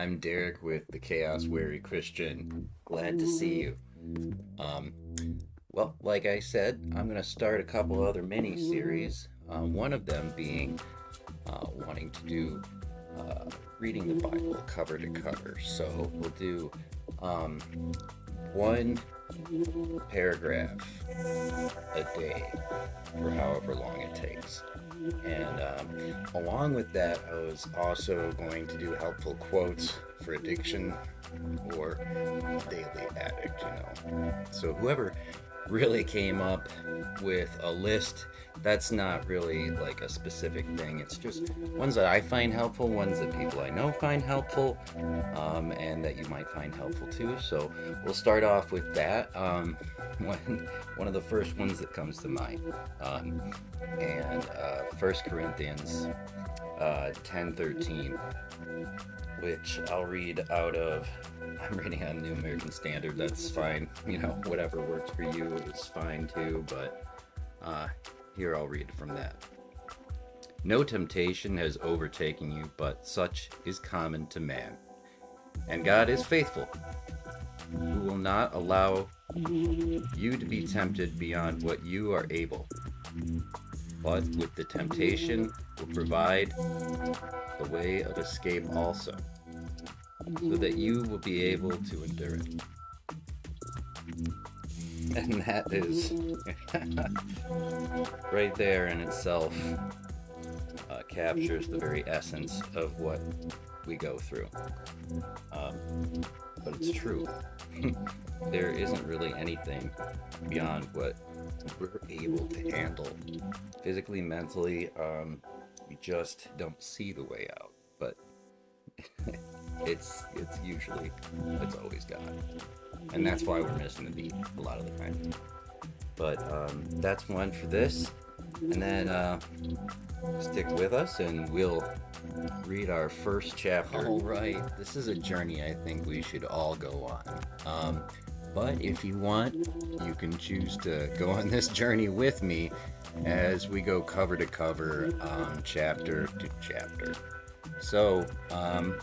I'm Derek with the Chaos Wary Christian. Glad to see you. Um, well, like I said, I'm going to start a couple other mini series. One of them being wanting to do reading the Bible cover to cover. So we'll do one paragraph a day for however long it takes. And along with that, I was also going to do helpful quotes for addiction or daily addict, So whoever really came up with a list, that's not really like a specific thing. It's just ones that I find helpful, ones that people I know find helpful, and that you might find helpful too. So we'll start off with that. One of the first ones that comes to mind, and 1 Corinthians 10:13, which I'll read out of. I'm reading on New American Standard. That's fine. Whatever works for you is fine too. But here I'll read from that. No temptation has overtaken you, but such is common to man. And God is faithful, who will not allow you to be tempted beyond what you are able, but with the temptation will provide the way of escape also, so that you will be able to endure it. And that is right there in itself captures the very essence of what we go through. But it's true. There isn't really anything beyond what we're able to handle. Physically, mentally, we just don't see the way out. But it's always God. And that's why we're missing the beat a lot of the time. But that's one for this. And then stick with us and we'll read our first chapter. All right, this is a journey I think we should all go on. But if you want, you can choose to go on this journey with me as we go cover to cover, chapter to chapter. So,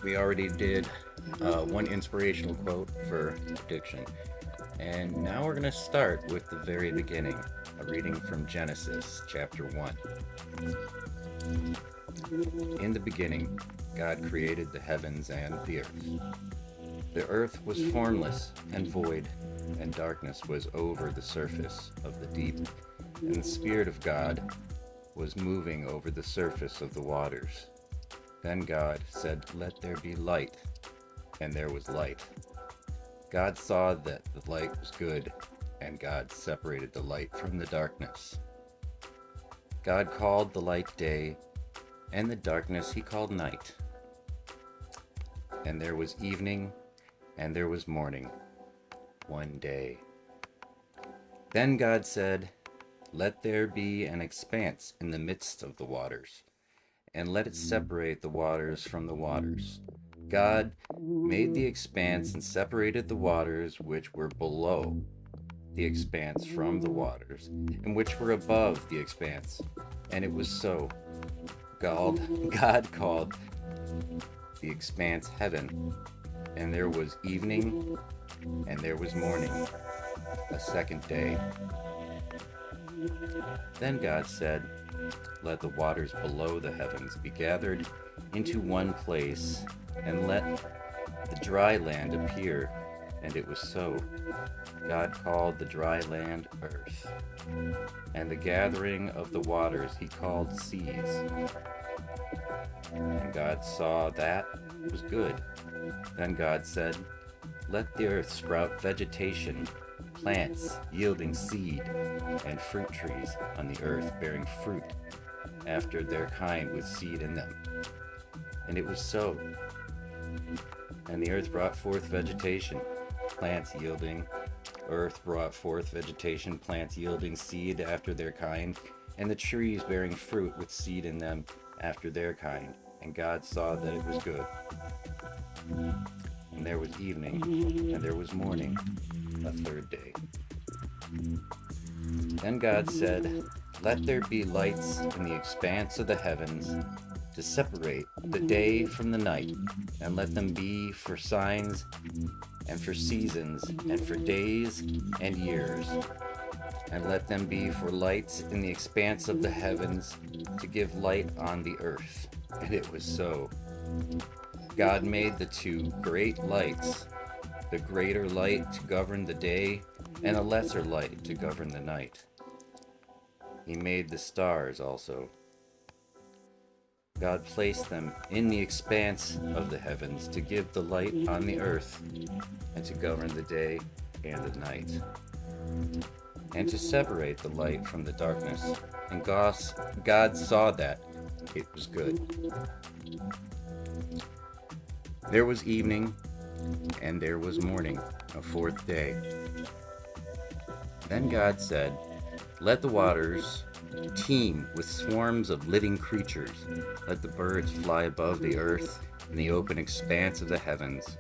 we already did one inspirational quote for addiction. And now we're going to start with the very beginning, a reading from Genesis chapter 1. In the beginning, God created the heavens and the earth. The earth was formless and void, and darkness was over the surface of the deep, and the Spirit of God was moving over the surface of the waters. Then God said, "Let there be light," and there was light. God saw that the light was good, and God separated the light from the darkness. God called the light day, and the darkness he called night. And there was evening, and there was morning, one day. Then God said, "Let there be an expanse in the midst of the waters, and let it separate the waters from the waters." God made the expanse and separated the waters which were below the expanse from the waters, and which were above the expanse. And it was so. God called the expanse heaven, and there was evening, and there was morning, a second day. Then God said, "Let the waters below the heavens be gathered into one place, and let the dry land appear." And it was so. God called the dry land earth, and the gathering of the waters he called seas. And God saw that it was good. Then God said, "Let the earth sprout vegetation, plants yielding seed, and fruit trees on the earth bearing fruit after their kind with seed in them." And it was so. And the earth brought forth vegetation, plants yielding. Earth brought forth vegetation, plants yielding seed after their kind, and the trees bearing fruit with seed in them after their kind. And God saw that it was good. And there was evening, and there was morning, a third day. Then God said, "Let there be lights in the expanse of the heavens to separate the day from the night, and let them be for signs and for seasons and for days and years, and let them be for lights in the expanse of the heavens, to give light on the earth. And it was so. God made the two great lights, the greater light to govern the day, and a lesser light to govern the night. He made the stars also. God placed them in the expanse of the heavens to give the light on the earth, and to govern the day and the night, and to separate the light from the darkness. And God saw that it was good. There was evening, and there was morning, a fourth day. Then God said, "Let the waters teem with swarms of living creatures. Let the birds fly above the earth in the open expanse of the heavens."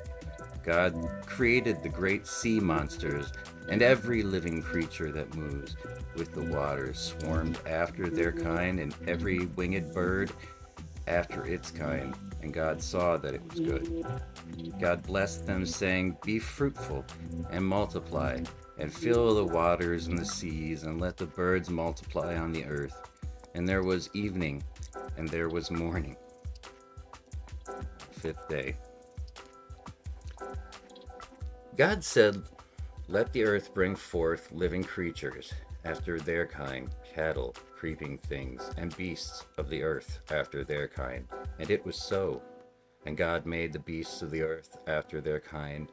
God created the great sea monsters and every living creature that moves with the waters swarmed after their kind, and every winged bird after its kind. And God saw that it was good. God blessed them, saying, "Be fruitful and multiply, and fill the waters and the seas, and let the birds multiply on the earth." And there was evening, and there was morning. Fifth day. God said, "Let the earth bring forth living creatures after their kind, cattle, creeping things, and beasts of the earth after their kind." And it was so. And God made the beasts of the earth after their kind,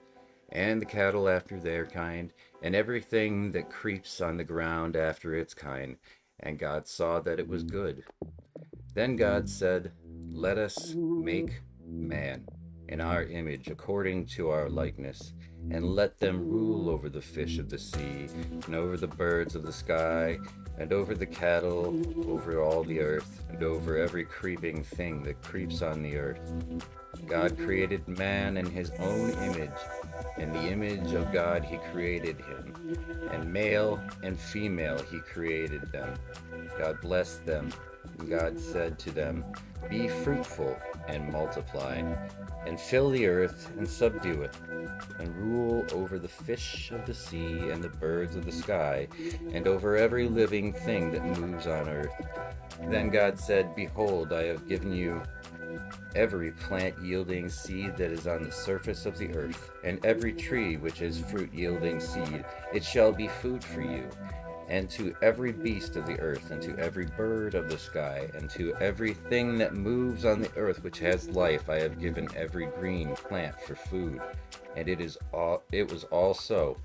and the cattle after their kind, and everything that creeps on the ground after its kind. And God saw that it was good. Then God said, "Let us make man in our image, according to our likeness, and let them rule over the fish of the sea, and over the birds of the sky, and over the cattle, over all the earth, and over every creeping thing that creeps on the earth." God created man in his own image. In the image of God he created him, and male and female he created them. God blessed them, and God said to them, "Be fruitful and multiply, and fill the earth and subdue it, and rule over the fish of the sea and the birds of the sky, and over every living thing that moves on earth." Then God said, "Behold, I have given you every plant yielding seed that is on the surface of the earth, and every tree which is fruit yielding seed. It shall be food for you. And to every beast of the earth, and to every bird of the sky, and to everything that moves on the earth which has life, I have given every green plant for food." And it was all so.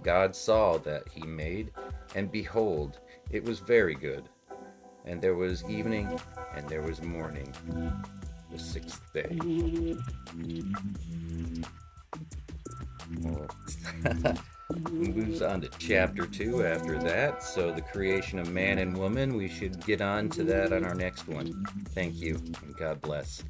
God saw that he made, and behold, it was very good. And there was evening, and there was morning, the sixth day. Moves on to chapter 2 after that. So the creation of man and woman, we should get on to that on our next one. Thank you, and God bless.